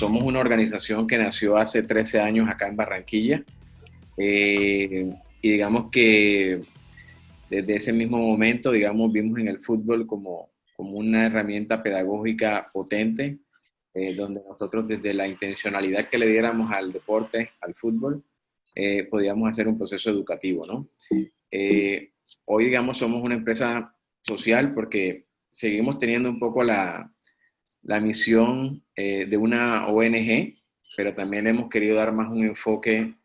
somos una organización que nació hace 13 años acá en Barranquilla, y digamos que desde ese mismo momento, digamos, vimos en el fútbol como una herramienta pedagógica potente, donde nosotros desde la intencionalidad que le diéramos al deporte, al fútbol, podíamos hacer un proceso educativo, ¿no? Eh, Hoy, digamos, somos una empresa social porque seguimos teniendo un poco la misión de una ONG, pero también hemos querido dar más un enfoque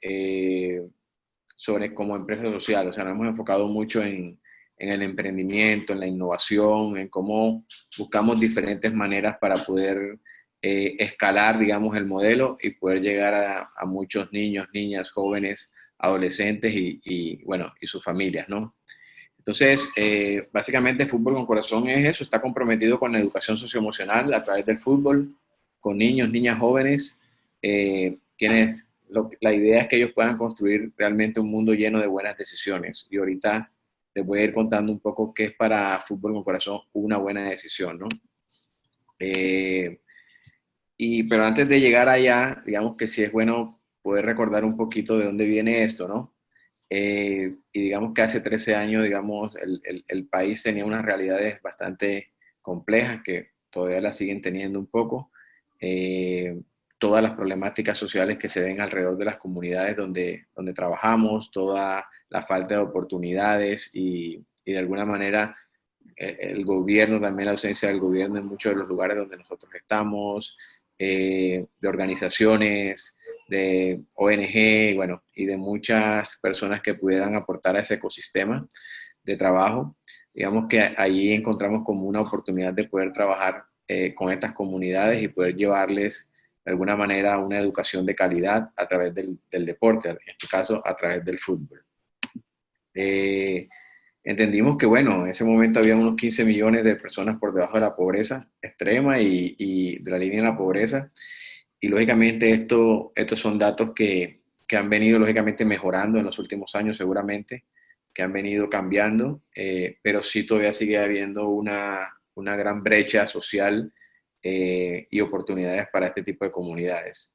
sobre como empresa social. O sea, nos hemos enfocado mucho en el emprendimiento, en la innovación, en cómo buscamos diferentes maneras para poder escalar, digamos, el modelo y poder llegar a muchos niños, niñas, jóvenes, adolescentes bueno, y sus familias, ¿no? Entonces, básicamente Fútbol con Corazón es eso, está comprometido con la educación socioemocional a través del fútbol, con niños, niñas, jóvenes, la idea es que ellos puedan construir realmente un mundo lleno de buenas decisiones. Y ahorita les voy a ir contando un poco qué es para Fútbol con Corazón una buena decisión, ¿no? Eh, pero antes de llegar allá, digamos que sí es bueno poder recordar un poquito de dónde viene esto, ¿no? Y digamos que hace 13 años, digamos, el país tenía unas realidades bastante complejas que todavía las siguen teniendo un poco. Eh, Todas las problemáticas sociales que se ven alrededor de las comunidades donde trabajamos, toda la falta de oportunidades y de alguna manera el gobierno, también la ausencia del gobierno en muchos de los lugares donde nosotros estamos, de organizaciones, de ONG, bueno, y de muchas personas que pudieran aportar a ese ecosistema de trabajo. Digamos que allí encontramos como una oportunidad de poder trabajar con estas comunidades y poder llevarles de alguna manera una educación de calidad a través del deporte, en este caso a través del fútbol. Eh, Entendimos que, bueno, en ese momento había unos 15 millones de personas por debajo de la pobreza extrema y de la línea de la pobreza. Y lógicamente estos son datos que han venido lógicamente mejorando en los últimos años seguramente, que han venido cambiando, pero sí todavía sigue habiendo una gran brecha social y oportunidades para este tipo de comunidades.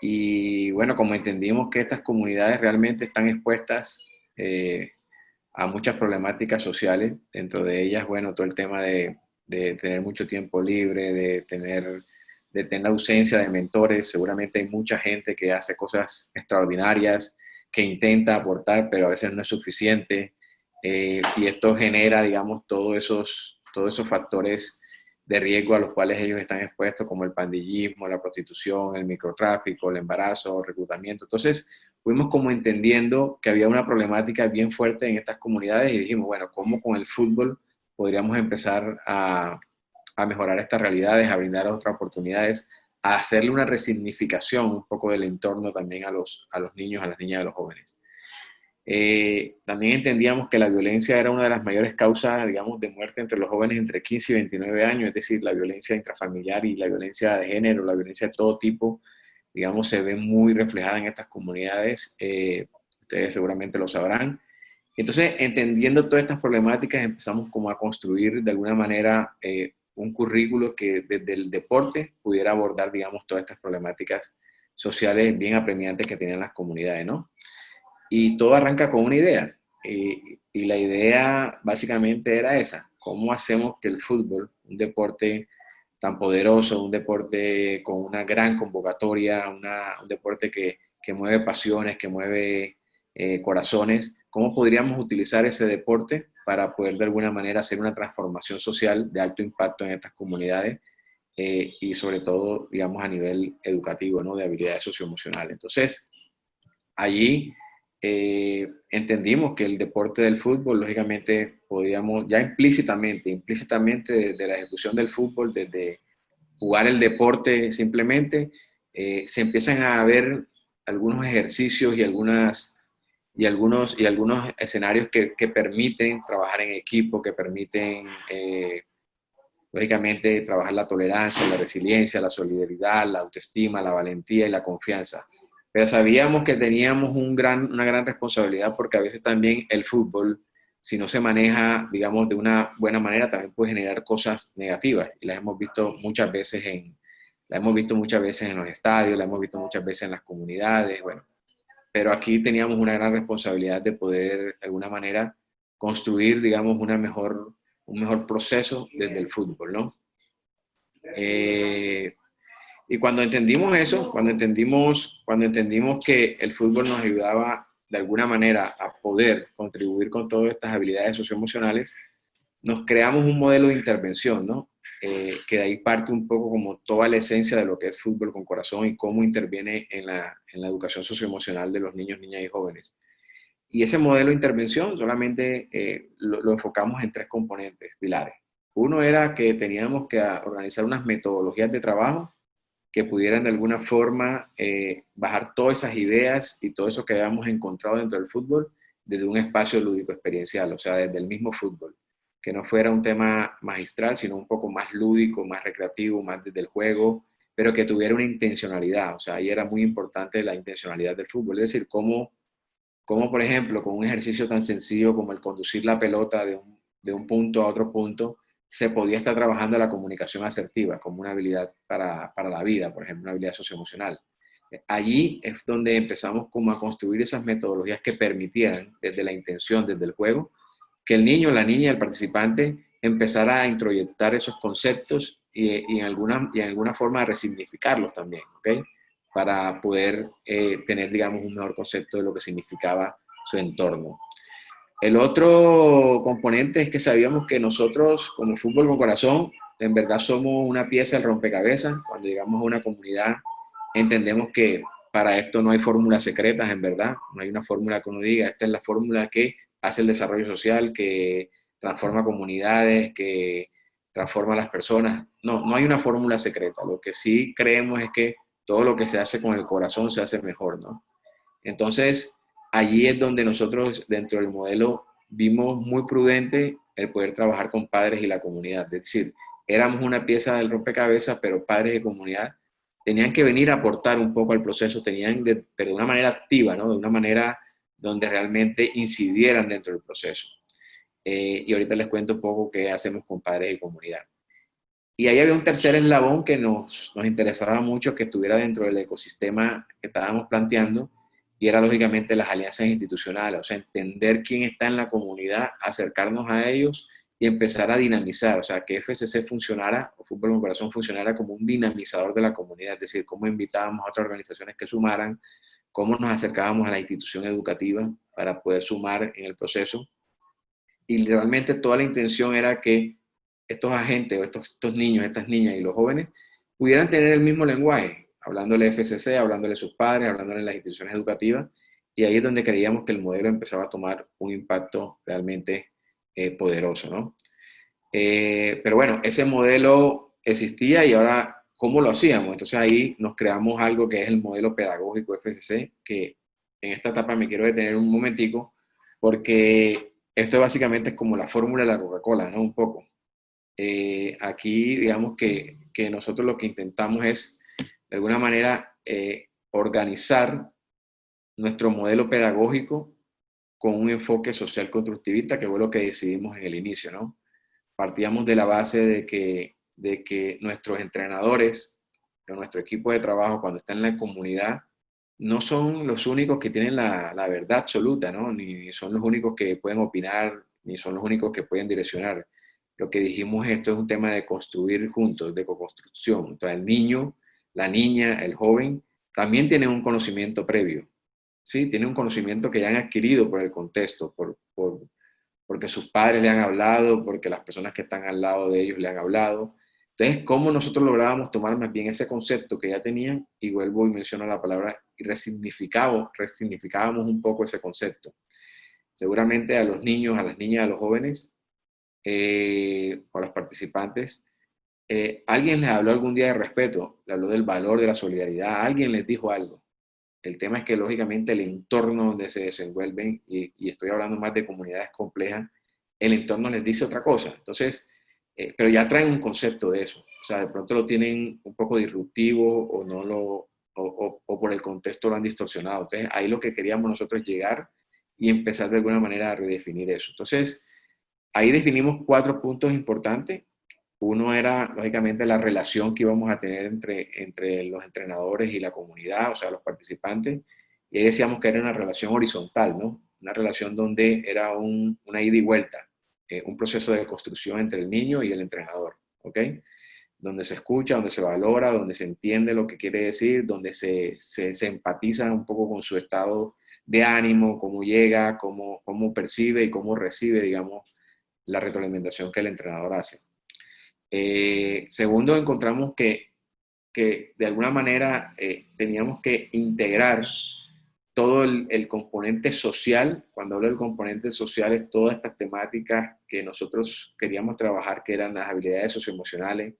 Y bueno, como entendimos que estas comunidades realmente están expuestas a muchas problemáticas sociales, dentro de ellas, bueno, todo el tema de tener mucho tiempo libre, de tener ausencia de mentores. Seguramente hay mucha gente que hace cosas extraordinarias, que intenta aportar, pero a veces no es suficiente. Y esto genera, digamos, todos esos factores de riesgo a los cuales ellos están expuestos, como el pandillismo, la prostitución, el microtráfico, el embarazo, el reclutamiento. Entonces, fuimos como entendiendo que había una problemática bien fuerte en estas comunidades y dijimos, bueno, ¿cómo con el fútbol podríamos empezar a mejorar estas realidades, a brindar otras oportunidades, a hacerle una resignificación un poco del entorno también a los niños, a las niñas y a los jóvenes? También entendíamos que la violencia era una de las mayores causas, digamos, de muerte entre los jóvenes entre 15 y 29 años, es decir, la violencia intrafamiliar y la violencia de género, la violencia de todo tipo, digamos, se ve muy reflejada en estas comunidades. Ustedes seguramente lo sabrán. Entonces, entendiendo todas estas problemáticas, empezamos como a construir de alguna manera un currículo que desde el deporte pudiera abordar, digamos, todas estas problemáticas sociales bien apremiantes que tienen las comunidades, ¿no? Y todo arranca con una idea. Y la idea básicamente era esa: ¿cómo hacemos que el fútbol, un deporte tan poderoso, un deporte con una gran convocatoria, un deporte que mueve pasiones, que mueve corazones, cómo podríamos utilizar ese deporte para poder de alguna manera hacer una transformación social de alto impacto en estas comunidades, y sobre todo, digamos, a nivel educativo, ¿no? De habilidades socioemocionales. Entonces, allí entendimos que el deporte del fútbol, lógicamente, podíamos, ya implícitamente desde la ejecución del fútbol, desde jugar el deporte simplemente, se empiezan a ver algunos ejercicios y algunos escenarios que permiten trabajar en equipo, que permiten, lógicamente, trabajar la tolerancia, la resiliencia, la solidaridad, la autoestima, la valentía y la confianza. Pero sabíamos que teníamos una gran responsabilidad, porque a veces también el fútbol, si no se maneja, digamos, de una buena manera, también puede generar cosas negativas. Y las hemos visto muchas veces La hemos visto muchas veces en los estadios, la hemos visto muchas veces en las comunidades, bueno, pero aquí teníamos una gran responsabilidad de poder, de alguna manera, construir, digamos, un mejor proceso desde el fútbol, ¿no? Eh, y cuando entendimos eso, cuando entendimos que el fútbol nos ayudaba de alguna manera a poder contribuir con todas estas habilidades socioemocionales, nos creamos un modelo de intervención, ¿no? Que de ahí parte un poco como toda la esencia de lo que es fútbol con corazón y cómo interviene en la educación socioemocional de los niños, niñas y jóvenes. Y ese modelo de intervención solamente lo enfocamos en tres componentes, pilares. Uno era que teníamos que organizar unas metodologías de trabajo que pudieran de alguna forma bajar todas esas ideas y todo eso que habíamos encontrado dentro del fútbol desde un espacio lúdico experiencial, o sea, desde el mismo fútbol, que no fuera un tema magistral, sino un poco más lúdico, más recreativo, más desde el juego, pero que tuviera una intencionalidad, o sea, ahí era muy importante la intencionalidad del fútbol, es decir, cómo por ejemplo, con un ejercicio tan sencillo como el conducir la pelota de un punto a otro punto, se podía estar trabajando la comunicación asertiva como una habilidad para la vida, por ejemplo, una habilidad socioemocional. Allí es donde empezamos como a construir esas metodologías que permitieran, desde la intención, desde el juego, que el niño, la niña, el participante empezara a introyectar esos conceptos y en alguna forma a resignificarlos también, ¿ok? Para poder tener, digamos, un mejor concepto de lo que significaba su entorno. El otro componente es que sabíamos que nosotros, como Fútbol con Corazón, en verdad somos una pieza del rompecabezas. Cuando llegamos a una comunidad, entendemos que para esto no hay fórmulas secretas, en verdad. No hay una fórmula que uno diga, esta es la fórmula que hace el desarrollo social, que transforma comunidades, que transforma a las personas. No, no hay una fórmula secreta. Lo que sí creemos es que todo lo que se hace con el corazón se hace mejor, ¿no? Entonces, allí es donde nosotros dentro del modelo vimos muy prudente el poder trabajar con padres y la comunidad. Es decir, éramos una pieza del rompecabezas, pero padres y comunidad tenían que venir a aportar un poco al proceso, pero de una manera activa, ¿no? De una manera donde realmente incidieran dentro del proceso. Y ahorita les cuento un poco qué hacemos con padres y comunidad. Y ahí había un tercer eslabón que nos interesaba mucho que estuviera dentro del ecosistema que estábamos planteando, y era lógicamente las alianzas institucionales, o sea, entender quién está en la comunidad, acercarnos a ellos y empezar a dinamizar, o sea, que FCC funcionara, o Fútbol con Corazón funcionara como un dinamizador de la comunidad, es decir, cómo invitábamos a otras organizaciones que sumaran, cómo nos acercábamos a la institución educativa para poder sumar en el proceso. Y realmente toda la intención era que estos agentes o estos niños, estas niñas y los jóvenes pudieran tener el mismo lenguaje, hablándole FCC, hablándole a sus padres, hablándole en las instituciones educativas, y ahí es donde creíamos que el modelo empezaba a tomar un impacto realmente poderoso, ¿no? Pero bueno, ese modelo existía y ahora, ¿cómo lo hacíamos? Entonces ahí nos creamos algo que es el modelo pedagógico FCC, que en esta etapa me quiero detener un momentico, porque esto básicamente es como la fórmula de la Coca-Cola, ¿no? Un poco. Aquí, digamos que nosotros lo que intentamos es, de alguna manera, organizar nuestro modelo pedagógico con un enfoque social constructivista, que fue lo que decidimos en el inicio, ¿no? Partíamos de la base de que nuestros entrenadores, de nuestro equipo de trabajo, cuando están en la comunidad, no son los únicos que tienen la verdad absoluta, ¿no? Ni son los únicos que pueden opinar, ni son los únicos que pueden direccionar. Lo que dijimos, esto es un tema de construir juntos, de co-construcción. Entonces, el niño, la niña, el joven, también tienen un conocimiento previo, ¿sí? Tienen un conocimiento que ya han adquirido por el contexto, porque sus padres le han hablado, porque las personas que están al lado de ellos le han hablado. Entonces, ¿cómo nosotros lográbamos tomar más bien ese concepto que ya tenían, y vuelvo y menciono la palabra, y resignificábamos un poco ese concepto? Seguramente a los niños, a las niñas, a los jóvenes, o a los participantes, alguien les habló algún día de respeto, le habló del valor de la solidaridad, alguien les dijo algo. El tema es que lógicamente el entorno donde se desenvuelven, y estoy hablando más de comunidades complejas, el entorno les dice otra cosa. Entonces, pero ya traen un concepto de eso. O sea, de pronto lo tienen un poco disruptivo o no o por el contexto lo han distorsionado. Entonces, ahí lo que queríamos nosotros llegar y empezar de alguna manera a redefinir eso. Entonces, ahí definimos 4 puntos importantes. Uno era, lógicamente, la relación que íbamos a tener entre los entrenadores y la comunidad, o sea, los participantes. Y ahí decíamos que era una relación horizontal, ¿no? Una relación donde era una ida y vuelta, un proceso de construcción entre el niño y el entrenador, ¿ok? Donde se escucha, donde se valora, donde se entiende lo que quiere decir, donde se empatiza un poco con su estado de ánimo, cómo llega, cómo percibe y cómo recibe, digamos, la retroalimentación que el entrenador hace. Segundo, encontramos que de alguna manera teníamos que integrar todo el componente social. Cuando hablo del componente social es todas estas temáticas que nosotros queríamos trabajar, que eran las habilidades socioemocionales,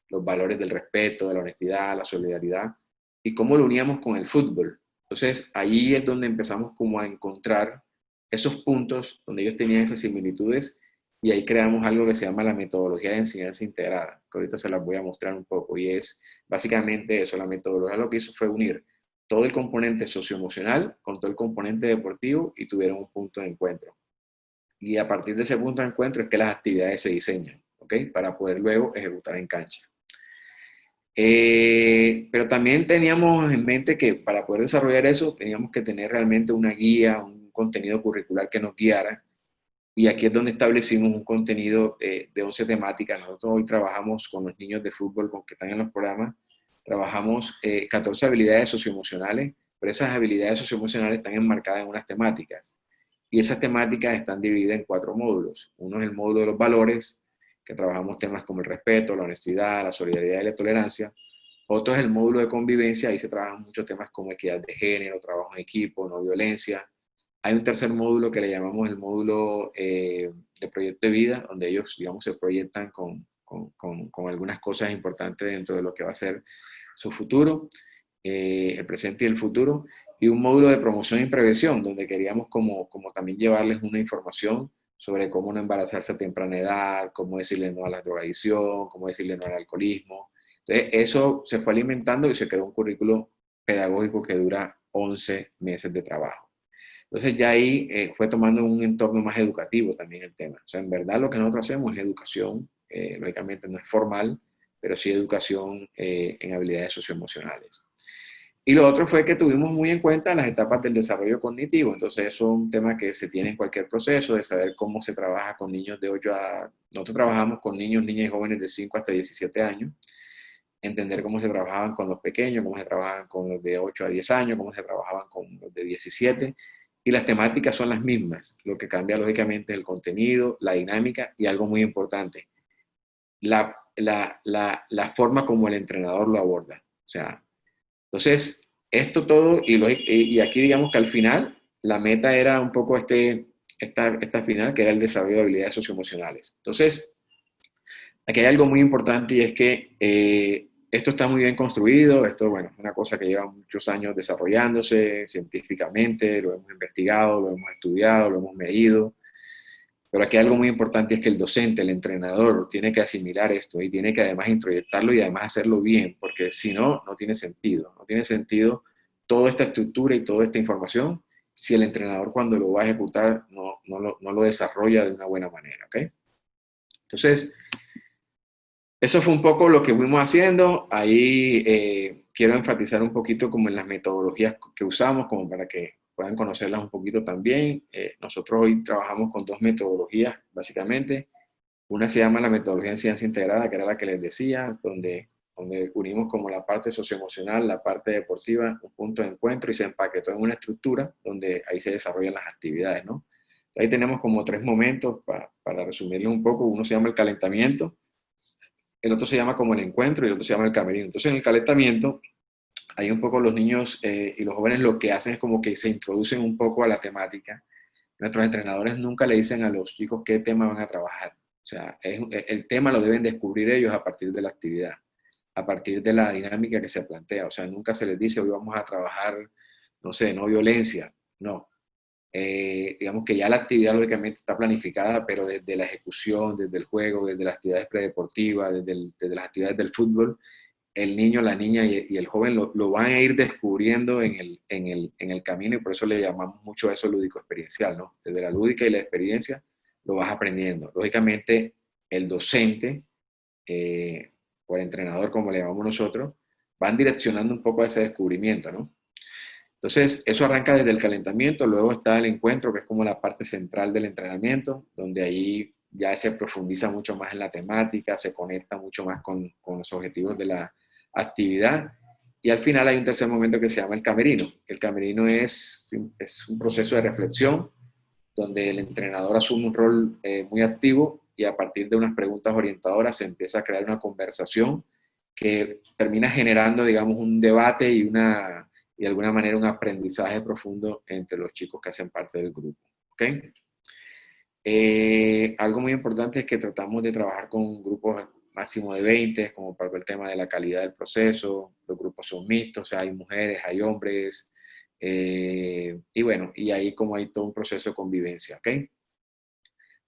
los valores del respeto, de la honestidad, la solidaridad, y cómo lo uníamos con el fútbol. Entonces, ahí es donde empezamos como a encontrar esos puntos donde ellos tenían esas similitudes, y ahí creamos algo que se llama la metodología de enseñanza integrada, que ahorita se las voy a mostrar un poco, y es básicamente eso. La metodología lo que hizo fue unir todo el componente socioemocional con todo el componente deportivo y tuvieron un punto de encuentro. Y a partir de ese punto de encuentro es que las actividades se diseñan, ¿ok? Para poder luego ejecutar en cancha. Pero también teníamos en mente que para poder desarrollar eso teníamos que tener realmente una guía, un contenido curricular que nos guiara. Y aquí es donde establecimos un contenido de 11 temáticas. Nosotros hoy trabajamos con los niños de fútbol con que están en los programas. Trabajamos 14 habilidades socioemocionales, pero esas habilidades socioemocionales están enmarcadas en unas temáticas. Y esas temáticas están divididas en 4 módulos. Uno es el módulo de los valores, que trabajamos temas como el respeto, la honestidad, la solidaridad y la tolerancia. Otro es el módulo de convivencia, ahí se trabajan muchos temas como equidad de género, trabajo en equipo, no violencia. Hay un tercer módulo que le llamamos el módulo de proyecto de vida, donde ellos, digamos, se proyectan con algunas cosas importantes dentro de lo que va a ser su futuro, el presente y el futuro. Y un módulo de promoción y prevención, donde queríamos como también llevarles una información sobre cómo no embarazarse a temprana edad, cómo decirle no a la drogadicción, cómo decirle no al alcoholismo. Entonces, eso se fue alimentando y se creó un currículo pedagógico que dura 11 meses de trabajo. Entonces ya ahí fue tomando un entorno más educativo también el tema. O sea, en verdad lo que nosotros hacemos es educación, lógicamente no es formal, pero sí educación en habilidades socioemocionales. Y lo otro fue que tuvimos muy en cuenta las etapas del desarrollo cognitivo. Entonces eso es un tema que se tiene en cualquier proceso, de saber cómo se trabaja con niños de 8 a... Nosotros trabajamos con niños, niñas y jóvenes de 5 hasta 17 años. Entender cómo se trabajaban con los pequeños, cómo se trabajaban con los de 8 a 10 años, cómo se trabajaban con los de 17. Y las temáticas son las mismas. Lo que cambia lógicamente es el contenido, la dinámica y algo muy importante, la forma como el entrenador lo aborda. O sea, entonces, esto todo, y aquí digamos que al final, la meta era un poco esta final, que era el desarrollo de habilidades socioemocionales. Entonces, aquí hay algo muy importante, y es que esto está muy bien construido. Esto, bueno, es una cosa que lleva muchos años desarrollándose científicamente, lo hemos investigado, lo hemos estudiado, lo hemos medido. Pero aquí hay algo muy importante, es que el docente, el entrenador, tiene que asimilar esto y tiene que además introyectarlo y además hacerlo bien, porque si no, no tiene sentido. No tiene sentido toda esta estructura y toda esta información si el entrenador cuando lo va a ejecutar no lo desarrolla de una buena manera, ¿ok? Entonces, eso fue un poco lo que fuimos haciendo. Ahí quiero enfatizar un poquito como en las metodologías que usamos, como para que puedan conocerlas un poquito también. Nosotros hoy trabajamos con 2 metodologías, básicamente. Una se llama la metodología de ciencia integrada, que era la que les decía, donde unimos como la parte socioemocional, la parte deportiva, un punto de encuentro, y se empaquetó en una estructura donde ahí se desarrollan las actividades, ¿no? Ahí tenemos como 3 momentos para resumirles un poco. Uno se llama el calentamiento, el otro se llama como el encuentro y el otro se llama el camerino. Entonces, en el calentamiento, hay un poco los niños y los jóvenes lo que hacen es como que se introducen un poco a la temática. Nuestros entrenadores nunca le dicen a los chicos qué tema van a trabajar. O sea, el tema lo deben descubrir ellos a partir de la actividad, a partir de la dinámica que se plantea. O sea, nunca se les dice hoy vamos a trabajar, no sé, no violencia. No, digamos que ya la actividad lógicamente está planificada, pero desde la ejecución, desde el juego, desde las actividades predeportivas, desde las actividades del fútbol, el niño, la niña y el joven lo van a ir descubriendo en el camino, y por eso le llamamos mucho a eso lúdico experiencial, ¿no? Desde la lúdica y la experiencia lo vas aprendiendo. Lógicamente, el docente eh, o el entrenador, como le llamamos nosotros, van direccionando un poco a ese descubrimiento, ¿no? Entonces, eso arranca desde el calentamiento, luego está el encuentro, que es como la parte central del entrenamiento, donde ahí ya se profundiza mucho más en la temática, se conecta mucho más con los objetivos de la actividad. Y al final hay un tercer momento que se llama el camerino. El camerino es un proceso de reflexión donde el entrenador asume un rol muy activo y a partir de unas preguntas orientadoras se empieza a crear una conversación que termina generando, digamos, un debate y de alguna manera un aprendizaje profundo entre los chicos que hacen parte del grupo. ¿Okay? Algo muy importante es que tratamos de trabajar con grupos máximo de 20, como para el tema de la calidad del proceso. Los grupos son mixtos, o sea, hay mujeres, hay hombres, y bueno, y ahí como hay todo un proceso de convivencia, ¿ok?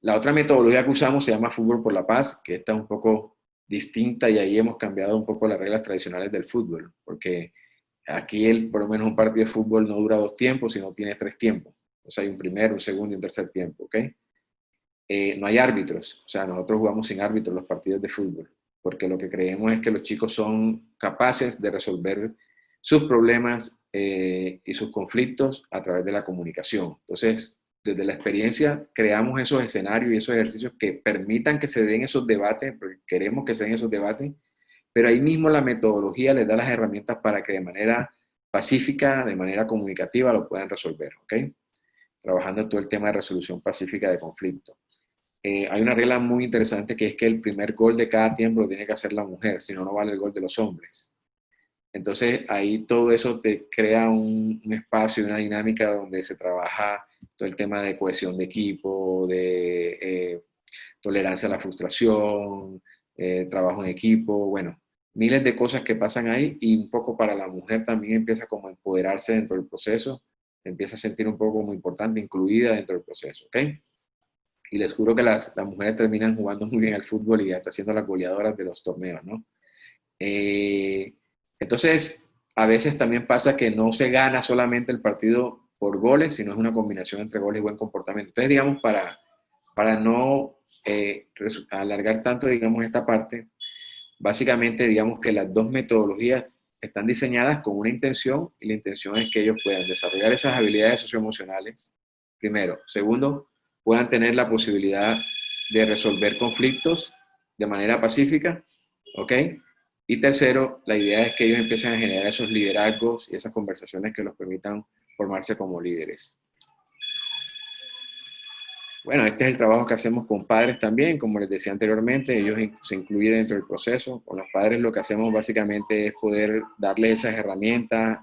La otra metodología que usamos se llama Fútbol por la Paz, que está un poco distinta y ahí hemos cambiado un poco las reglas tradicionales del fútbol, porque aquí por lo menos un partido de fútbol no dura 2 tiempos, sino tiene 3 tiempos. O sea, hay un primero, un segundo y un tercer tiempo, ¿ok? No hay árbitros, o sea, nosotros jugamos sin árbitros los partidos de fútbol, porque lo que creemos es que los chicos son capaces de resolver sus problemas y sus conflictos a través de la comunicación. Entonces, desde la experiencia creamos esos escenarios y esos ejercicios que permitan que se den esos debates, porque queremos que se den esos debates, pero ahí mismo la metodología les da las herramientas para que de manera pacífica, de manera comunicativa lo puedan resolver, ¿ok? Trabajando todo el tema de resolución pacífica de conflictos. Hay una regla muy interesante que es que el primer gol de cada tiempo lo tiene que hacer la mujer, si no, no vale el gol de los hombres. Entonces ahí todo eso te crea un espacio y una dinámica donde se trabaja todo el tema de cohesión de equipo, de tolerancia a la frustración, trabajo en equipo, bueno, miles de cosas que pasan ahí y un poco para la mujer también empieza como a empoderarse dentro del proceso, empieza a sentir un poco como importante, incluida dentro del proceso, ¿ok? Y les juro que las mujeres terminan jugando muy bien al fútbol y hasta siendo las goleadoras de los torneos, ¿no? Eh, entonces, a veces también pasa que no se gana solamente el partido por goles, sino es una combinación entre goles y buen comportamiento. Entonces, digamos, para no alargar tanto, digamos, esta parte, básicamente, digamos que las dos metodologías están diseñadas con una intención y la intención es que ellos puedan desarrollar esas habilidades socioemocionales, primero. Segundo, puedan tener la posibilidad de resolver conflictos de manera pacífica, ¿ok? Y tercero, la idea es que ellos empiecen a generar esos liderazgos y esas conversaciones que los permitan formarse como líderes. Bueno, este es el trabajo que hacemos con padres también, como les decía anteriormente, ellos se incluyen dentro del proceso. Con los padres lo que hacemos básicamente es poder darles esas herramientas.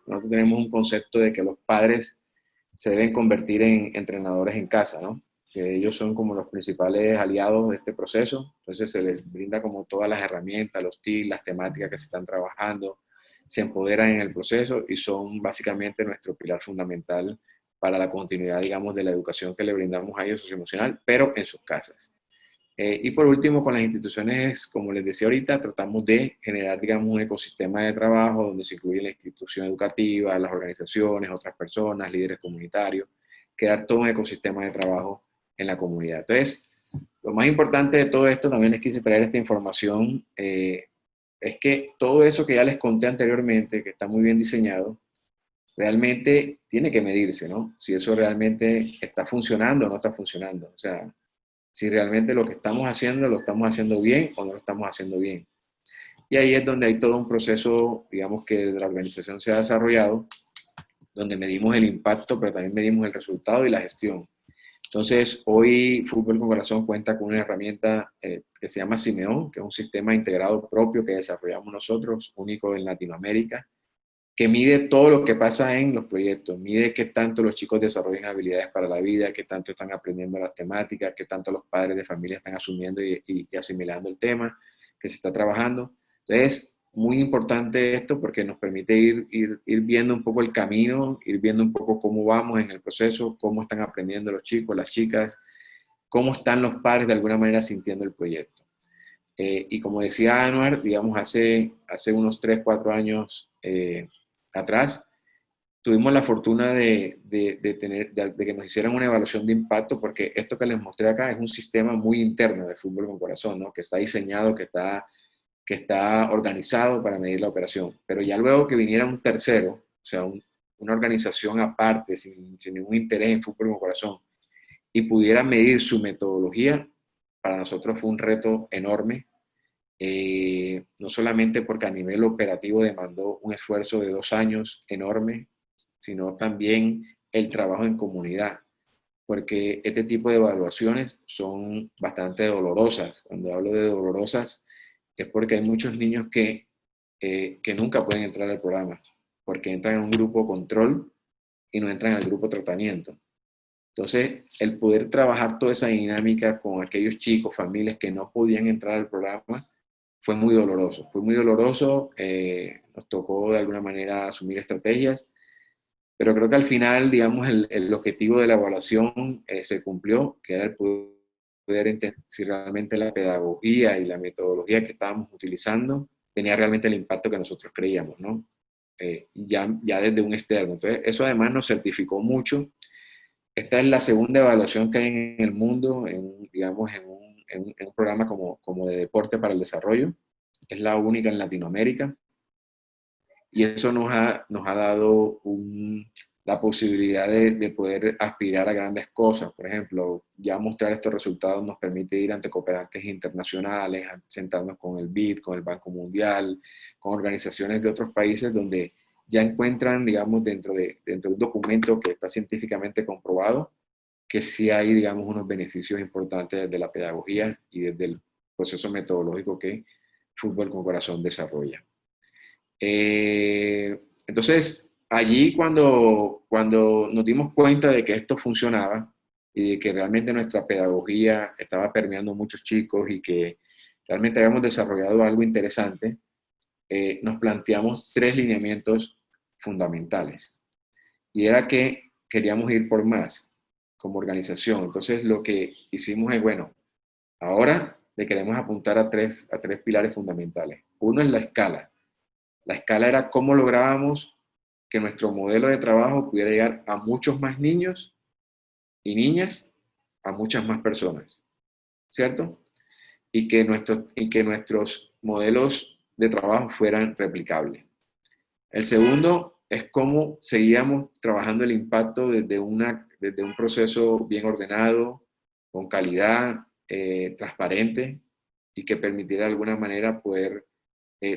Nosotros tenemos un concepto de que los padres se deben convertir en entrenadores en casa, ¿no? Que ellos son como los principales aliados de este proceso, entonces se les brinda como todas las herramientas, los tips, las temáticas que se están trabajando, se empoderan en el proceso y son básicamente nuestro pilar fundamental para la continuidad, digamos, de la educación que le brindamos a ellos socioemocional, pero en sus casas. Y por último, con las instituciones, como les decía ahorita, tratamos de generar, digamos, un ecosistema de trabajo donde se incluye la institución educativa, las organizaciones, otras personas, líderes comunitarios, crear todo un ecosistema de trabajo en la comunidad. Entonces, lo más importante de todo esto, también les quise traer esta información, es que todo eso que ya les conté anteriormente, que está muy bien diseñado, realmente tiene que medirse, ¿no? Si eso realmente está funcionando o no está funcionando. O sea, si realmente lo que estamos haciendo lo estamos haciendo bien o no lo estamos haciendo bien. Y ahí es donde hay todo un proceso, digamos, que la organización se ha desarrollado, donde medimos el impacto, pero también medimos el resultado y la gestión. Entonces, hoy Fútbol con Corazón cuenta con una herramienta que se llama Simeón, que es un sistema integrado propio que desarrollamos nosotros, único en Latinoamérica, que mide todo lo que pasa en los proyectos, mide qué tanto los chicos desarrollan habilidades para la vida, qué tanto están aprendiendo las temáticas, qué tanto los padres de familia están asumiendo y asimilando el tema que se está trabajando. Entonces, muy importante esto porque nos permite ir viendo un poco el camino, ir viendo un poco cómo vamos en el proceso, cómo están aprendiendo los chicos, las chicas, cómo están los padres de alguna manera sintiendo el proyecto. Y como decía Anuar, digamos, hace unos 3, 4 años atrás, tuvimos la fortuna de que nos hicieran una evaluación de impacto, porque esto que les mostré acá es un sistema muy interno de fútbol con corazón, ¿no? Que está diseñado, que está organizado para medir la operación. Pero ya luego que viniera un tercero, o sea, una organización aparte, sin ningún interés en fútbol con corazón, y pudiera medir su metodología, para nosotros fue un reto enorme, no solamente porque a nivel operativo demandó un esfuerzo de 2 años enorme, sino también el trabajo en comunidad, porque este tipo de evaluaciones son bastante dolorosas. Cuando hablo de dolorosas es porque hay muchos niños que nunca pueden entrar al programa, porque entran en un grupo control y no entran al grupo tratamiento. Entonces, el poder trabajar toda esa dinámica con aquellos chicos, familias que no podían entrar al programa, fue muy doloroso. Fue muy doloroso, nos tocó de alguna manera asumir estrategias, pero creo que al final, digamos, el objetivo de la evaluación se cumplió, que era el poder entender si realmente la pedagogía y la metodología que estábamos utilizando tenía realmente el impacto que nosotros creíamos, ¿no? Ya desde un externo. Entonces, eso además nos certificó mucho. Esta es la segunda evaluación que hay en el mundo, digamos, en un programa como de deporte para el desarrollo. Es la única en Latinoamérica. Y eso nos ha dado la posibilidad de poder aspirar a grandes cosas. Por ejemplo, ya mostrar estos resultados nos permite ir ante cooperantes internacionales, sentarnos con el BID, con el Banco Mundial, con organizaciones de otros países donde ya encuentran, digamos, dentro de un documento que está científicamente comprobado, que sí hay, digamos, unos beneficios importantes desde la pedagogía y desde el proceso metodológico que Fútbol con Corazón desarrolla. Entonces, allí cuando nos dimos cuenta de que esto funcionaba y de que realmente nuestra pedagogía estaba permeando a muchos chicos y que realmente habíamos desarrollado algo interesante, nos planteamos 3 lineamientos fundamentales. Y era que queríamos ir por más como organización. Entonces, lo que hicimos es, bueno, ahora le queremos apuntar a tres pilares fundamentales. Uno es la escala. La escala era cómo lográbamos que nuestro modelo de trabajo pudiera llegar a muchos más niños y niñas, a muchas más personas, ¿cierto? Y que nuestros modelos de trabajo fueran replicables. El segundo es cómo seguíamos trabajando el impacto desde un proceso bien ordenado, con calidad, transparente, y que permitiera de alguna manera poder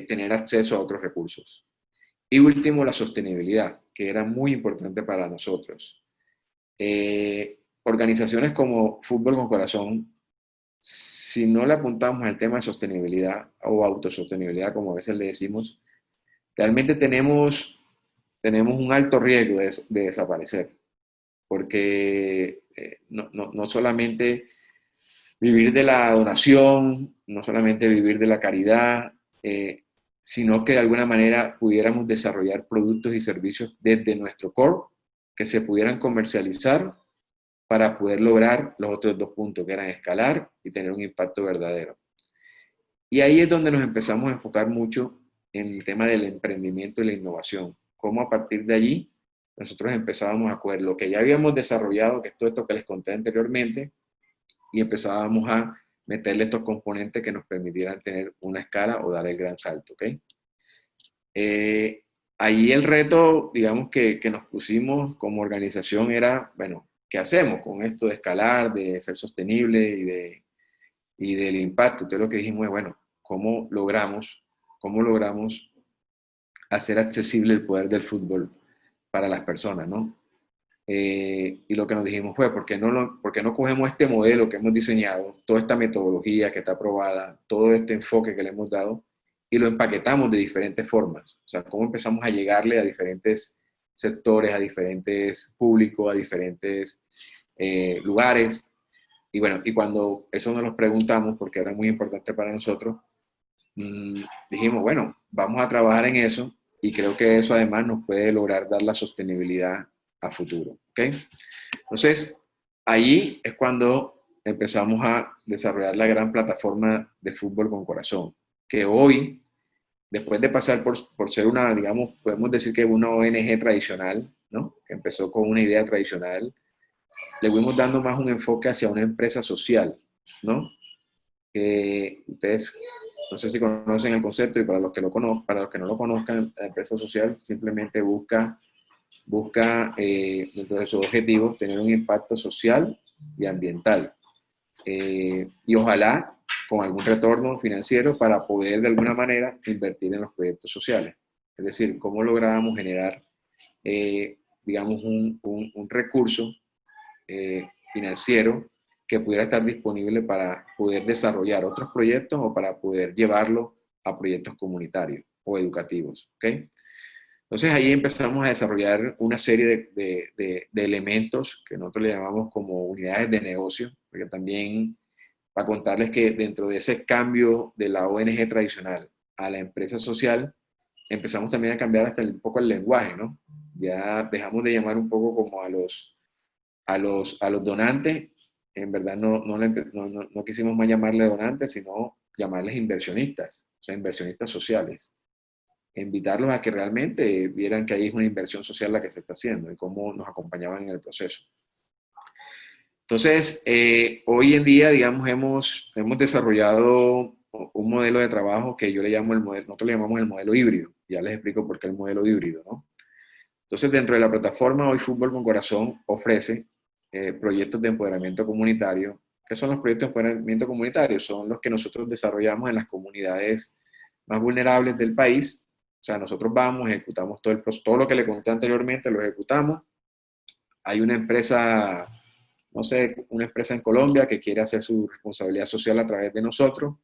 tener acceso a otros recursos. Y último, la sostenibilidad, que era muy importante para nosotros. Organizaciones como Fútbol con Corazón, si no le apuntamos al tema de sostenibilidad o autosostenibilidad, como a veces le decimos, realmente tenemos un alto riesgo de desaparecer, porque no solamente vivir de la donación, no solamente vivir de la caridad, sino que de alguna manera pudiéramos desarrollar productos y servicios desde nuestro core que se pudieran comercializar para poder lograr los otros 2 puntos, que eran escalar y tener un impacto verdadero. Y ahí es donde nos empezamos a enfocar mucho en el tema del emprendimiento y la innovación. Cómo a partir de allí nosotros empezábamos a coger lo que ya habíamos desarrollado, que es todo esto que les conté anteriormente, y empezábamos a meterle estos componentes que nos permitieran tener una escala o dar el gran salto, ¿ok? Allí el reto, digamos, que nos pusimos como organización era, bueno, ¿qué hacemos con esto de escalar, de ser sostenible y del impacto? Entonces lo que dijimos es, bueno, ¿cómo logramos hacer accesible el poder del fútbol para las personas, ¿no? Y lo que nos dijimos fue, ¿por qué no cogemos este modelo que hemos diseñado, toda esta metodología que está aprobada, todo este enfoque que le hemos dado, y lo empaquetamos de diferentes formas? O sea, cómo empezamos a llegarle a diferentes sectores, a diferentes públicos, a diferentes lugares. Y bueno, y cuando eso nos lo preguntamos, porque era muy importante para nosotros, dijimos, bueno, vamos a trabajar en eso, y creo que eso además nos puede lograr dar la sostenibilidad a futuro, ¿ok? Entonces, ahí es cuando empezamos a desarrollar la gran plataforma de Fútbol con Corazón, que hoy, después de pasar por ser una, digamos, podemos decir que una ONG tradicional, ¿no? Que empezó con una idea tradicional, le fuimos dando más un enfoque hacia una empresa social, ¿no? Que ustedes, no sé si conocen el concepto, y para los que, para los que no lo conozcan, la empresa social simplemente busca dentro de sus objetivos tener un impacto social y ambiental. Y ojalá con algún retorno financiero para poder de alguna manera invertir en los proyectos sociales. Es decir, cómo lográbamos generar, digamos, un recurso financiero que pudiera estar disponible para poder desarrollar otros proyectos o para poder llevarlo a proyectos comunitarios o educativos. ¿Okay? Entonces ahí empezamos a desarrollar una serie de elementos que nosotros le llamamos como unidades de negocio, porque también para contarles que dentro de ese cambio de la ONG tradicional a la empresa social, empezamos también a cambiar hasta un poco el lenguaje, ¿no? Ya dejamos de llamar un poco como a los donantes, en verdad no quisimos más llamarle donantes, sino llamarles inversionistas, o sea, inversionistas sociales. Invitarlos a que realmente vieran que ahí es una inversión social la que se está haciendo y cómo nos acompañaban en el proceso. Entonces, hoy en día, digamos, hemos desarrollado un modelo de trabajo que yo le llamo el modelo, nosotros le llamamos el modelo híbrido. Ya les explico por qué el modelo híbrido, ¿no? Entonces, dentro de la plataforma Hoy Fútbol con Corazón ofrece proyectos de empoderamiento comunitario. ¿Qué son los proyectos de empoderamiento comunitario? Son los que nosotros desarrollamos en las comunidades más vulnerables del país. O sea, nosotros vamos, ejecutamos todo lo que le conté anteriormente, lo ejecutamos. Hay una empresa, no sé, una empresa en Colombia que quiere hacer su responsabilidad social a través de nosotros.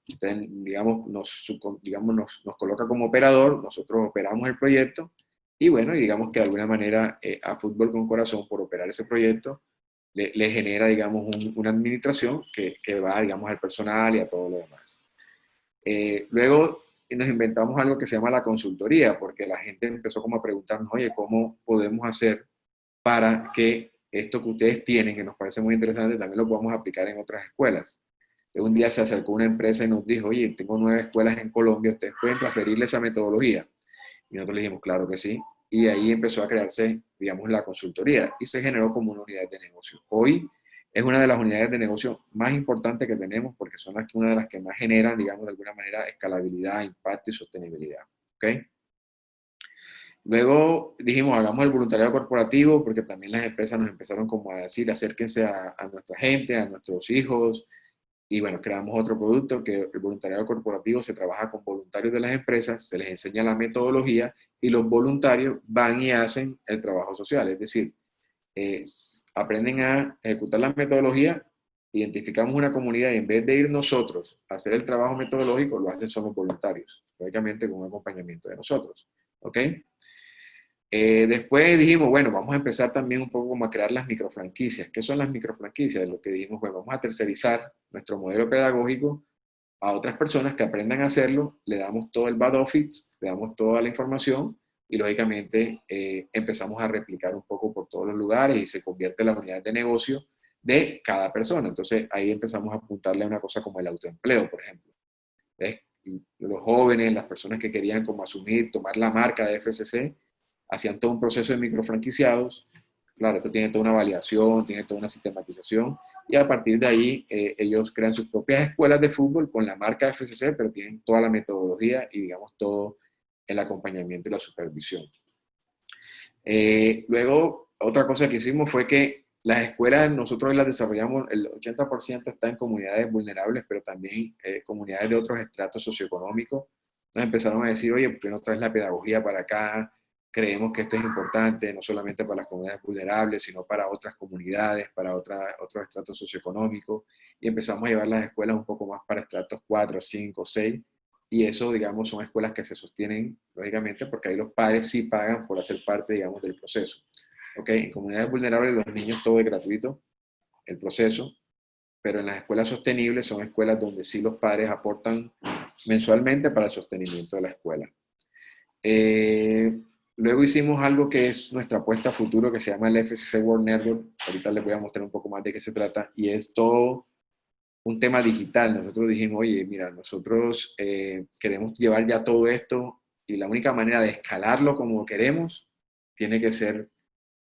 Entonces, digamos, nos coloca como operador, nosotros operamos el proyecto y bueno, y digamos que de alguna manera a Fútbol con Corazón, por operar ese proyecto, le genera, digamos, una administración que va, digamos, al personal y a todo lo demás. Luego nos inventamos algo que se llama la consultoría, porque la gente empezó como a preguntarnos, oye, ¿cómo podemos hacer para que esto que ustedes tienen, que nos parece muy interesante, también lo podamos aplicar en otras escuelas? Un día se acercó una empresa y nos dijo, oye, tengo 9 escuelas en Colombia, ¿ustedes pueden transferirle esa metodología? Y nosotros le dijimos, claro que sí. Y ahí empezó a crearse, digamos, la consultoría y se generó como una unidad de negocio. Hoy es una de las unidades de negocio más importantes que tenemos porque son una de las que más generan, digamos, de alguna manera, escalabilidad, impacto y sostenibilidad. ¿Okay? Luego dijimos, hagamos el voluntariado corporativo, porque también las empresas nos empezaron como a decir, acérquense a nuestra gente, a nuestros hijos, y bueno, creamos otro producto que el voluntariado corporativo se trabaja con voluntarios de las empresas, se les enseña la metodología y los voluntarios van y hacen el trabajo social, es decir, aprenden a ejecutar la metodología, identificamos una comunidad y en vez de ir nosotros a hacer el trabajo metodológico, lo hacen solo voluntarios, lógicamente con un acompañamiento de nosotros. ¿Ok? Después dijimos, bueno, vamos a empezar también un poco como a crear las microfranquicias. ¿Qué son las microfranquicias? Lo que dijimos, bueno, vamos a tercerizar nuestro modelo pedagógico a otras personas que aprendan a hacerlo, le damos todo el back office, le damos toda la información y lógicamente empezamos a replicar un poco por todos los lugares y se convierte en la unidad de negocio de cada persona. Entonces ahí empezamos a apuntarle a una cosa como el autoempleo, por ejemplo. ¿Ves? Los jóvenes, las personas que querían como asumir, tomar la marca de FCC, hacían todo un proceso de microfranquiciados. Claro, esto tiene toda una validación, tiene toda una sistematización, y a partir de ahí ellos crean sus propias escuelas de fútbol con la marca FCC, pero tienen toda la metodología y digamos todo el acompañamiento y la supervisión. Luego, otra cosa que hicimos fue que las escuelas nosotros las desarrollamos, el 80% está en comunidades vulnerables, pero también comunidades de otros estratos socioeconómicos. Nos empezaron a decir, oye, ¿por qué no traes la pedagogía para acá? Creemos que esto es importante, no solamente para las comunidades vulnerables, sino para otras comunidades, para otros estratos socioeconómicos. Y empezamos a llevar las escuelas un poco más para estratos 4, 5, 6. Y eso, digamos, son escuelas que se sostienen, lógicamente, porque ahí los padres sí pagan por hacer parte, digamos, del proceso. ¿Ok? En comunidades vulnerables los niños todo es gratuito, el proceso, pero en las escuelas sostenibles son escuelas donde sí los padres aportan mensualmente para el sostenimiento de la escuela. Luego hicimos algo que es nuestra apuesta a futuro, que se llama el FCC World Network. Ahorita les voy a mostrar un poco más de qué se trata, y es todo un tema digital. Nosotros dijimos, oye, mira, nosotros queremos llevar ya todo esto y la única manera de escalarlo como queremos tiene que ser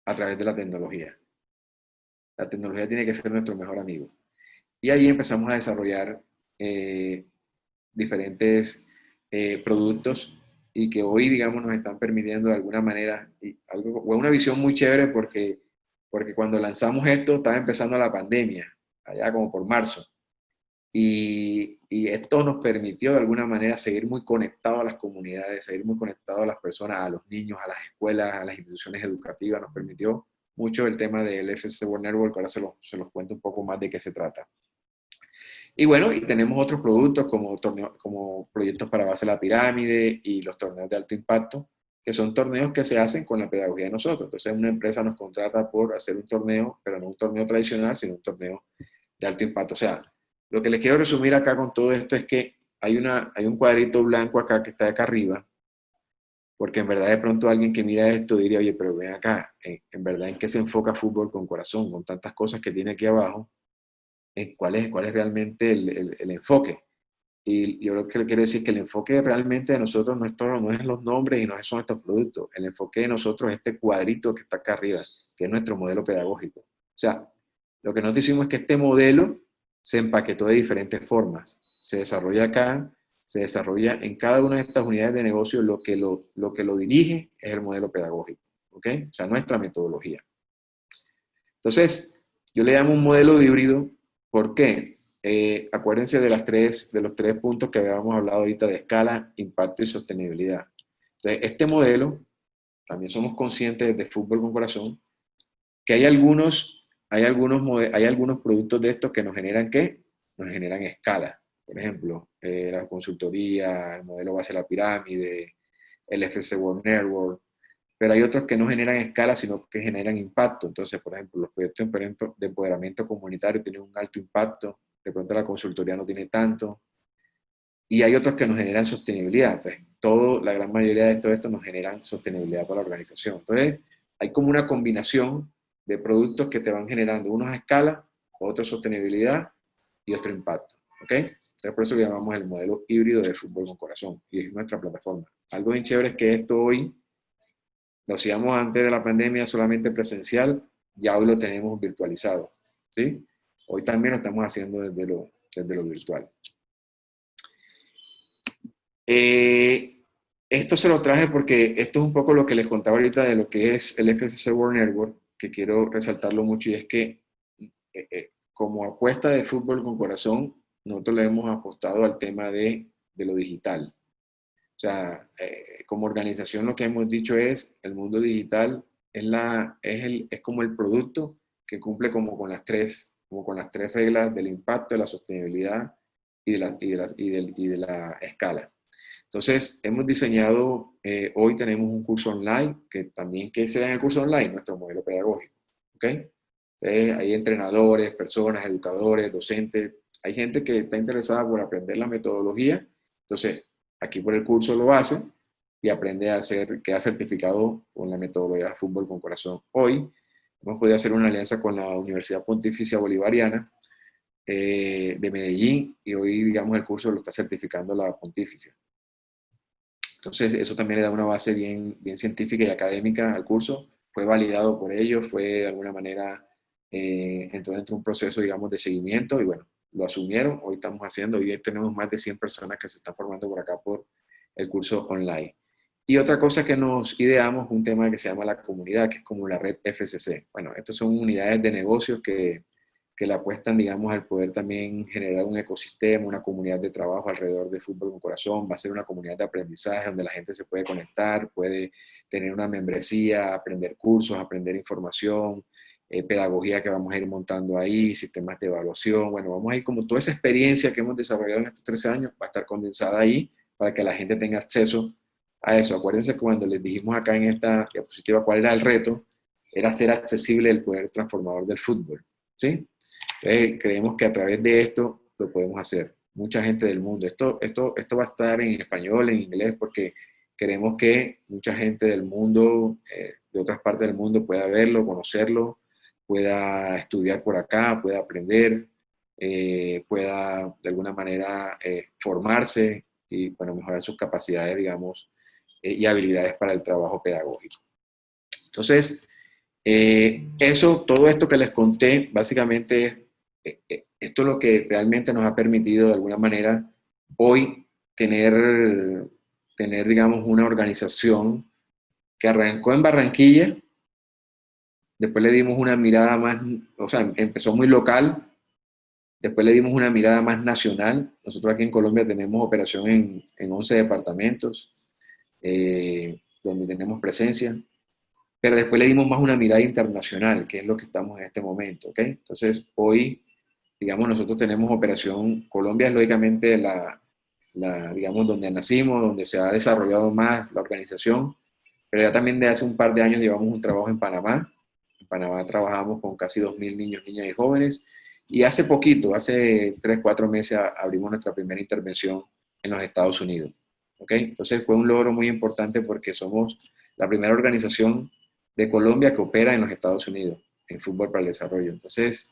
a través de la tecnología. La tecnología tiene que ser nuestro mejor amigo. Y ahí empezamos a desarrollar diferentes productos y que hoy, digamos, nos están permitiendo de alguna manera, o una visión muy chévere porque cuando lanzamos esto estaba empezando la pandemia, allá como por marzo. Y esto nos permitió de alguna manera seguir muy conectados a las comunidades, seguir muy conectados a las personas, a los niños, a las escuelas, a las instituciones educativas. Nos permitió mucho el tema del FCC World Network. Ahora se los cuento un poco más de qué se trata. Y bueno, y tenemos otros productos como proyectos para base de la pirámide y los torneos de alto impacto, que son torneos que se hacen con la pedagogía de nosotros. Entonces una empresa nos contrata por hacer un torneo, pero no un torneo tradicional, sino un torneo de alto impacto. O sea, lo que les quiero resumir acá con todo esto es que hay un cuadrito blanco acá que está acá arriba, porque en verdad de pronto alguien que mira esto diría, oye, pero ven acá, en verdad en qué se enfoca fútbol con corazón, con tantas cosas que tiene aquí abajo, cuál es realmente el enfoque. Y yo lo que le quiero decir es que el enfoque realmente de nosotros no es los nombres y no son estos productos. El enfoque de nosotros es este cuadrito que está acá arriba, que es nuestro modelo pedagógico. O sea, lo que nosotros hicimos es que este modelo se empaquetó de diferentes formas. Se desarrolla acá, se desarrolla en cada una de estas unidades de negocio. Lo que lo dirige es el modelo pedagógico. ¿Ok? O sea, nuestra metodología. Entonces, yo le llamo un modelo híbrido. ¿Por qué? Acuérdense de los tres puntos que habíamos hablado ahorita de escala, impacto y sostenibilidad. Entonces, este modelo, también somos conscientes de Fútbol con Corazón, que hay algunos productos de estos que nos generan ¿qué? Nos generan escala. Por ejemplo, la consultoría, el modelo base de la pirámide, el FCC World Network, pero hay otros que no generan escala, sino que generan impacto. Entonces, por ejemplo, los proyectos de empoderamiento comunitario tienen un alto impacto, de pronto la consultoría no tiene tanto, y hay otros que nos generan sostenibilidad. Entonces, la gran mayoría de todo esto nos generan sostenibilidad para la organización. Entonces, hay como una combinación de productos que te van generando unos a escala, otros sostenibilidad y otro impacto. ¿Ok? Entonces, por eso le llamamos el modelo híbrido de fútbol con corazón, y es nuestra plataforma. Algo bien chévere es que esto hoy lo hacíamos antes de la pandemia solamente presencial, ya hoy lo tenemos virtualizado, ¿sí? Hoy también lo estamos haciendo desde lo virtual. Esto se lo traje porque esto es un poco lo que les contaba ahorita de lo que es el FCC World Network, que quiero resaltarlo mucho, y es que como apuesta de fútbol con corazón, nosotros le hemos apostado al tema de lo digital. O sea, como organización lo que hemos dicho es, el mundo digital es como el producto que cumple como con las tres reglas del impacto, de la sostenibilidad y de la escala. Entonces, hemos diseñado, hoy tenemos un curso online, que también, ¿qué se da en el curso online? Nuestro modelo pedagógico. ¿Ok? Entonces, hay entrenadores, personas, educadores, docentes, hay gente que está interesada por aprender la metodología. Entonces, aquí por el curso lo hace y aprende queda certificado con la metodología de fútbol con corazón. Hoy hemos podido hacer una alianza con la Universidad Pontificia Bolivariana de Medellín, y hoy, digamos, el curso lo está certificando la Pontificia. Entonces, eso también le da una base bien científica y académica al curso. Fue validado por ellos, fue de alguna manera, entró dentro de un proceso, digamos, de seguimiento, y bueno, lo asumieron. Hoy tenemos más de 100 personas que se están formando por acá por el curso online. Y otra cosa que nos ideamos, un tema que se llama la comunidad, que es como la red FCC. Bueno, estas son unidades de negocios que le apuestan, digamos, al poder también generar un ecosistema, una comunidad de trabajo alrededor de Fútbol con Corazón. Va a ser una comunidad de aprendizaje donde la gente se puede conectar, puede tener una membresía, aprender cursos, aprender información, pedagogía que vamos a ir montando ahí, sistemas de evaluación. Bueno, vamos a ir como toda esa experiencia que hemos desarrollado en estos 13 años va a estar condensada ahí para que la gente tenga acceso a eso. Acuérdense que cuando les dijimos acá en esta diapositiva cuál era el reto, era hacer accesible el poder transformador del fútbol, ¿sí? Creemos que a través de esto lo podemos hacer. Mucha gente del mundo. Esto va a estar en español, en inglés, porque queremos que mucha gente del mundo, de otras partes del mundo, pueda verlo, conocerlo, pueda estudiar por acá, pueda aprender, pueda de alguna manera formarse y, bueno, mejorar sus capacidades, digamos, y habilidades para el trabajo pedagógico. Entonces, todo esto que les conté, básicamente, esto es lo que realmente nos ha permitido de alguna manera hoy tener, digamos, una organización que arrancó en Barranquilla, después le dimos una mirada más, o sea, empezó muy local, después le dimos una mirada más nacional. Nosotros aquí en Colombia tenemos operación en 11 departamentos, donde tenemos presencia, pero después le dimos más una mirada internacional, que es lo que estamos en este momento, ¿ok? Entonces, hoy, digamos, nosotros tenemos operación, Colombia es lógicamente digamos, donde nacimos, donde se ha desarrollado más la organización, pero ya también de hace un par de años llevamos un trabajo en Panamá. En Panamá trabajamos con casi 2.000 niños, niñas y jóvenes, y hace poquito, hace 3, 4 meses, abrimos nuestra primera intervención en los Estados Unidos, ¿ok? Entonces fue un logro muy importante porque somos la primera organización de Colombia que opera en los Estados Unidos en fútbol para el desarrollo. Entonces,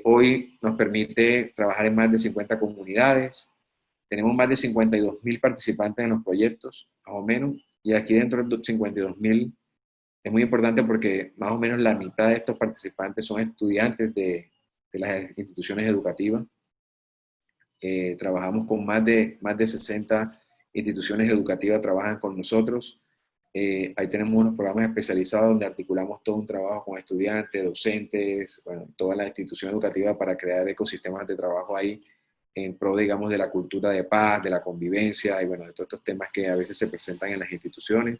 hoy nos permite trabajar en más de 50 comunidades, tenemos más de 52.000 participantes en los proyectos, más o menos, y aquí dentro de los 52.000 es muy importante porque más o menos la mitad de estos participantes son estudiantes de las instituciones educativas. Trabajamos con más de 60 instituciones educativas, trabajan con nosotros. Ahí tenemos unos programas especializados donde articulamos todo un trabajo con estudiantes, docentes, bueno, toda la institución educativa para crear ecosistemas de trabajo ahí en pro, digamos, de la cultura de paz, de la convivencia y, bueno, de todos estos temas que a veces se presentan en las instituciones.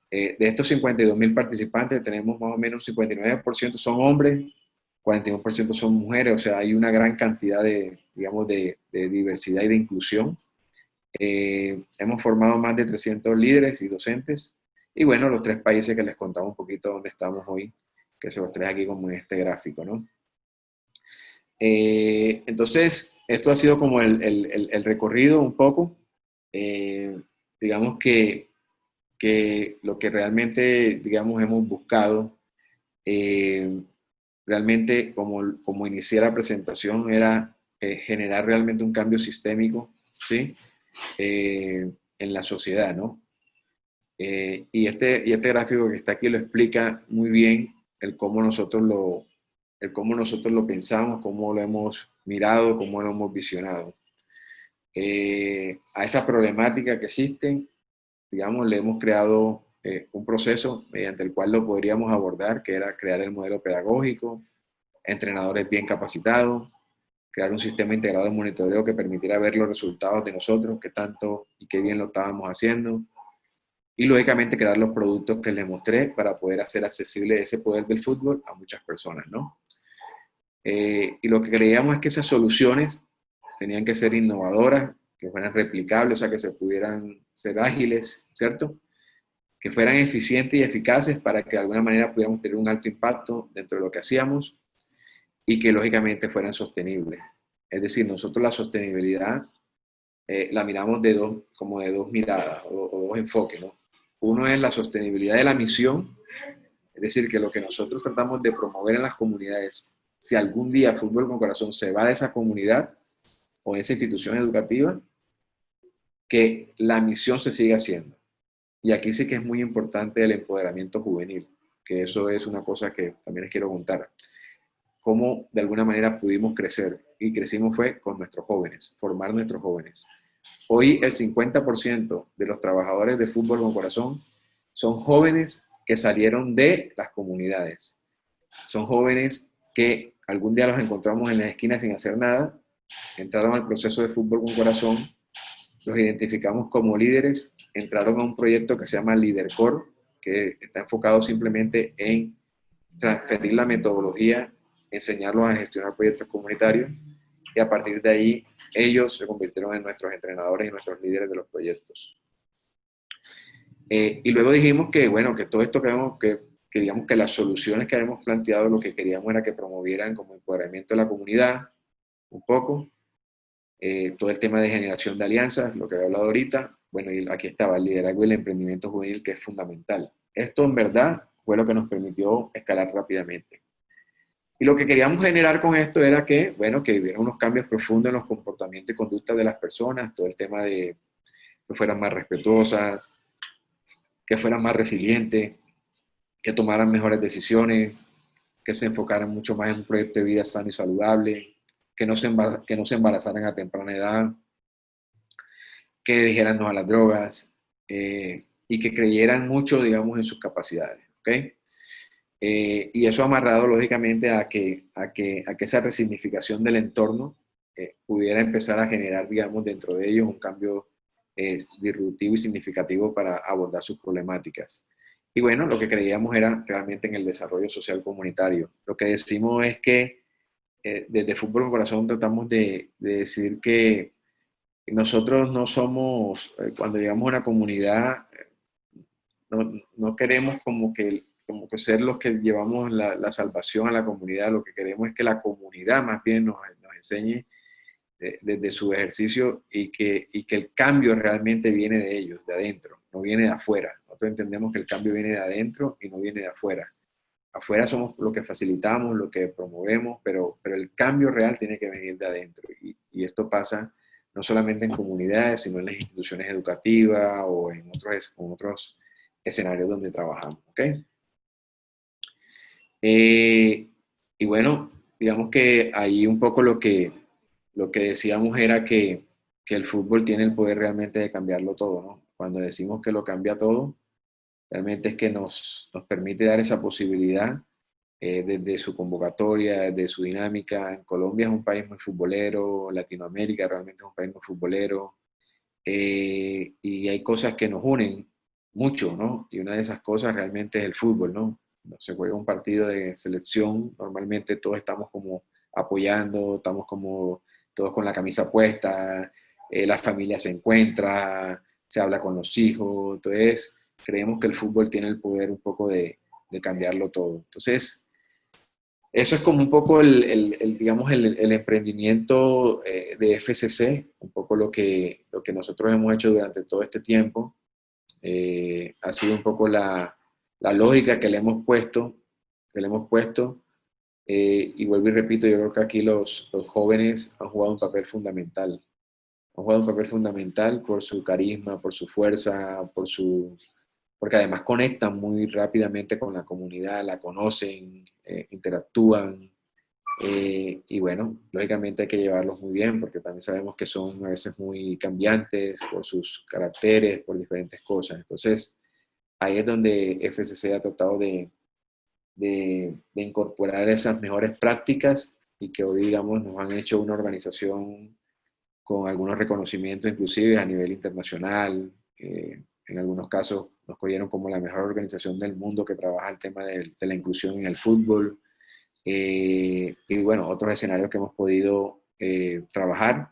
De estos 52.000 participantes, tenemos más o menos un 59% son hombres, 41% son mujeres, o sea, hay una gran cantidad de, digamos, de diversidad y de inclusión. Hemos formado más de 300 líderes y docentes, y bueno, los 3 países que les contaba un poquito dónde estamos hoy, que se los trae aquí como en este gráfico, ¿no? Entonces, esto ha sido como el recorrido un poco. Eh, digamos que lo que realmente, digamos, hemos buscado, eh, realmente, como inicié la presentación, era generar realmente un cambio sistémico, ¿sí? En la sociedad, ¿no? Y este gráfico que está aquí lo explica muy bien el cómo nosotros lo pensamos, cómo lo hemos mirado, cómo lo hemos visionado. A esa problemática que existen, digamos, le hemos creado un proceso mediante el cual lo podríamos abordar, que era crear el modelo pedagógico, entrenadores bien capacitados, crear un sistema integrado de monitoreo que permitiera ver los resultados de nosotros, qué tanto y qué bien lo estábamos haciendo, y lógicamente crear los productos que les mostré para poder hacer accesible ese poder del fútbol a muchas personas, ¿no? Y lo que creíamos es que esas soluciones tenían que ser innovadoras, que fueran replicables, o sea, que se pudieran ser ágiles, ¿cierto? Que fueran eficientes y eficaces para que de alguna manera pudiéramos tener un alto impacto dentro de lo que hacíamos y que lógicamente fueran sostenibles. Es decir, nosotros la sostenibilidad la miramos como de dos miradas o dos enfoques, ¿no? Uno es la sostenibilidad de la misión, es decir, que lo que nosotros tratamos de promover en las comunidades, si algún día Fútbol con Corazón se va de esa comunidad o de esa institución educativa, que la misión se siga haciendo. Y aquí sí que es muy importante el empoderamiento juvenil, que eso es una cosa que también les quiero contar. Cómo de alguna manera pudimos crecer, y crecimos fue con nuestros jóvenes, formar nuestros jóvenes. Hoy el 50% de los trabajadores de Fútbol con Corazón son jóvenes que salieron de las comunidades. Son jóvenes que algún día los encontramos en la esquina sin hacer nada, entraron al proceso de Fútbol con Corazón, los identificamos como líderes, entraron a un proyecto que se llama LeaderCore, que está enfocado simplemente en transferir la metodología, enseñarlos a gestionar proyectos comunitarios, y a partir de ahí ellos se convirtieron en nuestros entrenadores y nuestros líderes de los proyectos. Y luego dijimos que, bueno, que todo esto que digamos que las soluciones que habíamos planteado, lo que queríamos era que promovieran como empoderamiento de la comunidad, un poco, todo el tema de generación de alianzas, lo que había hablado ahorita, bueno, y aquí estaba el liderazgo y el emprendimiento juvenil, que es fundamental. Esto en verdad fue lo que nos permitió escalar rápidamente. Y lo que queríamos generar con esto era que, bueno, que hubiera unos cambios profundos en los comportamientos y conductas de las personas, todo el tema de que fueran más respetuosas, que fueran más resilientes, que tomaran mejores decisiones, que se enfocaran mucho más en un proyecto de vida sano y saludable, que no se embarazaran a temprana edad, que dijeran no a las drogas y que creyeran mucho, digamos, en sus capacidades. ¿Okay? Y eso amarrado lógicamente a que esa resignificación del entorno pudiera empezar a generar, digamos, dentro de ellos un cambio disruptivo y significativo para abordar sus problemáticas. Y bueno, lo que creíamos era realmente en el desarrollo social comunitario. Lo que decimos es que desde Fútbol con Corazón tratamos de decir que nosotros no somos, cuando llegamos a una comunidad, no queremos como que ser los que llevamos la salvación a la comunidad, lo que queremos es que la comunidad más bien nos enseñe desde su ejercicio y que el cambio realmente viene de ellos, de adentro, no viene de afuera. Nosotros entendemos que el cambio viene de adentro y no viene de afuera. Afuera somos lo que facilitamos, lo que promovemos, pero el cambio real tiene que venir de adentro. Y esto pasa no solamente en comunidades, sino en las instituciones educativas o en otros escenarios donde trabajamos. ¿Okay? Eh, y bueno, digamos que ahí un poco lo que decíamos era que el fútbol tiene el poder realmente de cambiarlo todo, ¿no? Cuando decimos que lo cambia todo, realmente es que nos permite dar esa posibilidad desde su convocatoria, desde su dinámica. En Colombia es un país muy futbolero, Latinoamérica realmente es un país muy futbolero, y hay cosas que nos unen mucho, ¿no? Y una de esas cosas realmente es el fútbol, ¿no? Cuando se juega un partido de selección, normalmente todos estamos como apoyando, estamos como todos con la camisa puesta, la familia se encuentra, se habla con los hijos, entonces creemos que el fútbol tiene el poder un poco de cambiarlo todo. Entonces, eso es como un poco digamos, el emprendimiento de FCC, un poco lo que nosotros hemos hecho durante todo este tiempo. Ha sido un poco la lógica que le hemos puesto. Y vuelvo y repito, yo creo que aquí los jóvenes han jugado un papel fundamental. Han jugado un papel fundamental por su carisma, por su fuerza, porque además conectan muy rápidamente con la comunidad, la conocen, interactúan. Y bueno, lógicamente hay que llevarlos muy bien porque también sabemos que son a veces muy cambiantes por sus caracteres, por diferentes cosas. Entonces, ahí es donde FCC ha tratado de incorporar esas mejores prácticas y que hoy, digamos, nos han hecho una organización con algunos reconocimientos, inclusive a nivel internacional. En algunos casos nos cogieron como la mejor organización del mundo que trabaja el tema de la inclusión en el fútbol. Y bueno, otros escenarios que hemos podido trabajar.